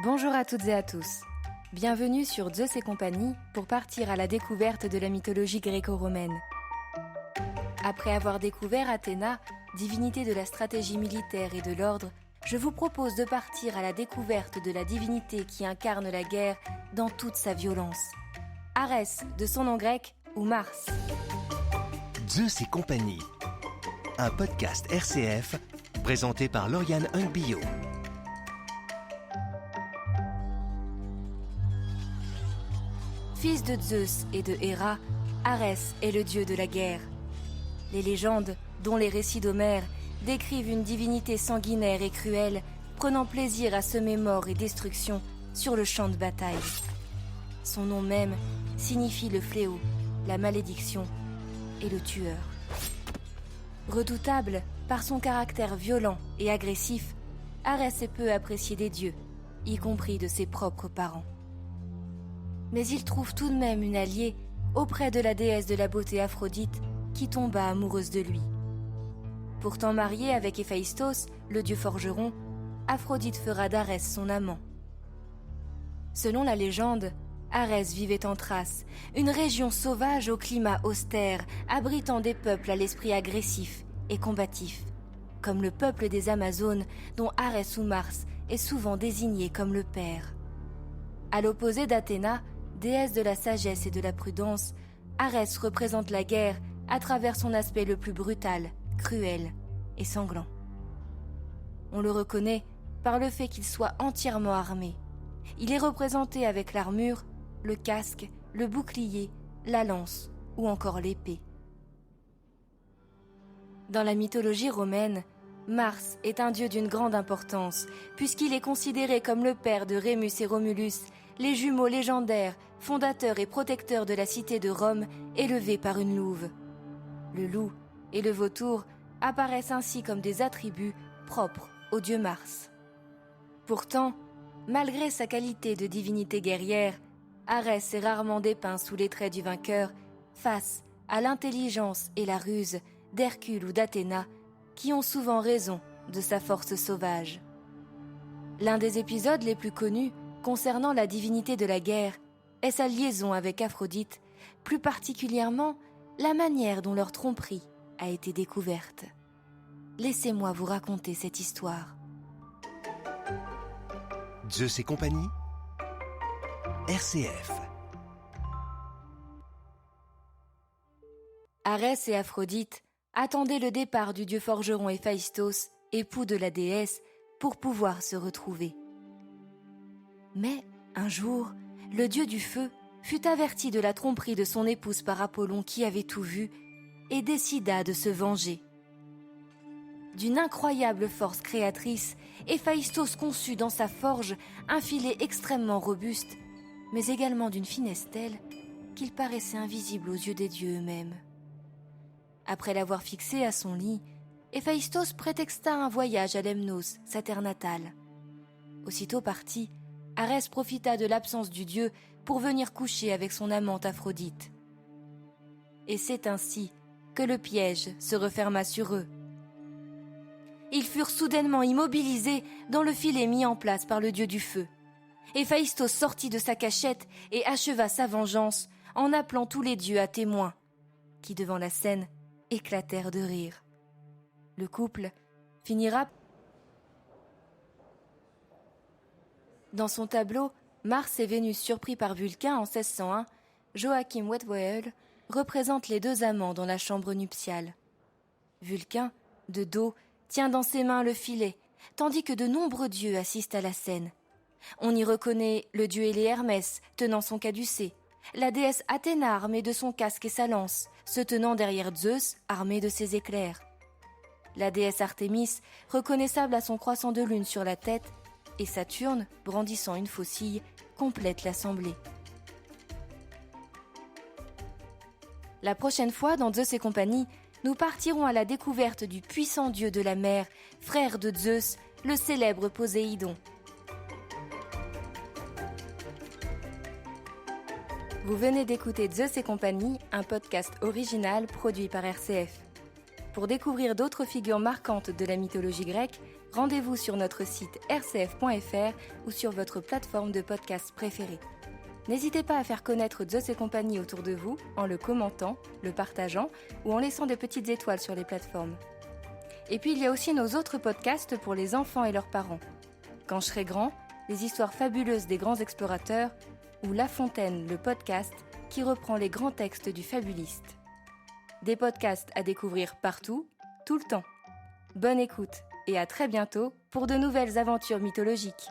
Bonjour à toutes et à tous. Bienvenue sur Zeus et compagnie pour partir à la découverte de la mythologie gréco-romaine. Après avoir découvert Athéna, divinité de la stratégie militaire et de l'ordre, je vous propose de partir à la découverte de la divinité qui incarne la guerre dans toute sa violence. Arès, de son nom grec, ou Mars. Zeus et compagnie, un podcast RCF présenté par Lauriane Hungbio. Fils de Zeus et de Héra, Arès est le dieu de la guerre. Les légendes, dont les récits d'Homère, décrivent une divinité sanguinaire et cruelle, prenant plaisir à semer mort et destruction sur le champ de bataille. Son nom même signifie le fléau, la malédiction et le tueur. Redoutable par son caractère violent et agressif, Arès est peu apprécié des dieux, y compris de ses propres parents. Mais il trouve tout de même une alliée auprès de la déesse de la beauté Aphrodite qui tomba amoureuse de lui. Pourtant mariée avec Héphaïstos, le dieu forgeron, Aphrodite fera d'Arès son amant. Selon la légende, Arès vivait en Thrace, une région sauvage au climat austère, abritant des peuples à l'esprit agressif et combatif, comme le peuple des Amazones dont Arès ou Mars est souvent désigné comme le père. À l'opposé d'Athéna, déesse de la sagesse et de la prudence, Arès représente la guerre à travers son aspect le plus brutal, cruel et sanglant. On le reconnaît par le fait qu'il soit entièrement armé. Il est représenté avec l'armure, le casque, le bouclier, la lance ou encore l'épée. Dans la mythologie romaine, Mars est un dieu d'une grande importance, puisqu'il est considéré comme le père de Rémus et Romulus, les jumeaux légendaires, fondateurs et protecteurs de la cité de Rome, élevés par une louve. Le loup et le vautour apparaissent ainsi comme des attributs propres au dieu Mars. Pourtant, malgré sa qualité de divinité guerrière, Arès est rarement dépeint sous les traits du vainqueur face à l'intelligence et la ruse d'Hercule ou d'Athéna, qui ont souvent raison de sa force sauvage. L'un des épisodes les plus connus concernant la divinité de la guerre est sa liaison avec Aphrodite, plus particulièrement la manière dont leur tromperie a été découverte. Laissez-moi vous raconter cette histoire. Zeus et compagnie, RCF. Arès et Aphrodite attendaient le départ du dieu forgeron Héphaïstos, époux de la déesse, pour pouvoir se retrouver. Mais, un jour, le dieu du feu fut averti de la tromperie de son épouse par Apollon qui avait tout vu et décida de se venger. D'une incroyable force créatrice, Héphaïstos conçut dans sa forge un filet extrêmement robuste, mais également d'une finesse telle qu'il paraissait invisible aux yeux des dieux eux-mêmes. Après l'avoir fixé à son lit, Héphaïstos prétexta un voyage à Lemnos, sa terre natale. Aussitôt parti, Arès profita de l'absence du dieu pour venir coucher avec son amante Aphrodite. Et c'est ainsi que le piège se referma sur eux. Ils furent soudainement immobilisés dans le filet mis en place par le dieu du feu. Héphaïstos sortit de sa cachette et acheva sa vengeance en appelant tous les dieux à témoins, qui devant la scène éclatèrent de rire. Le couple finira. Dans son tableau, Mars et Vénus surpris par Vulcain en 1601, Joachim Wedweel représente les deux amants dans la chambre nuptiale. Vulcain, de dos, tient dans ses mains le filet, tandis que de nombreux dieux assistent à la scène. On y reconnaît le dieu ailé Hermès tenant son caducée, la déesse Athéna armée de son casque et sa lance, se tenant derrière Zeus armé de ses éclairs. La déesse Artémis, reconnaissable à son croissant de lune sur la tête, et Saturne, brandissant une faucille, complète l'assemblée. La prochaine fois, dans Zeus et compagnie, nous partirons à la découverte du puissant dieu de la mer, frère de Zeus, le célèbre Poséidon. Vous venez d'écouter Zeus et compagnie, un podcast original produit par RCF. Pour découvrir d'autres figures marquantes de la mythologie grecque, rendez-vous sur notre site rcf.fr ou sur votre plateforme de podcast préférée. N'hésitez pas à faire connaître Zeus et compagnie autour de vous en le commentant, le partageant ou en laissant de petites étoiles sur les plateformes. Et puis il y a aussi nos autres podcasts pour les enfants et leurs parents. Quand je serai grand, les histoires fabuleuses des grands explorateurs ou La Fontaine, le podcast qui reprend les grands textes du fabuliste. Des podcasts à découvrir partout, tout le temps. Bonne écoute et à très bientôt pour de nouvelles aventures mythologiques.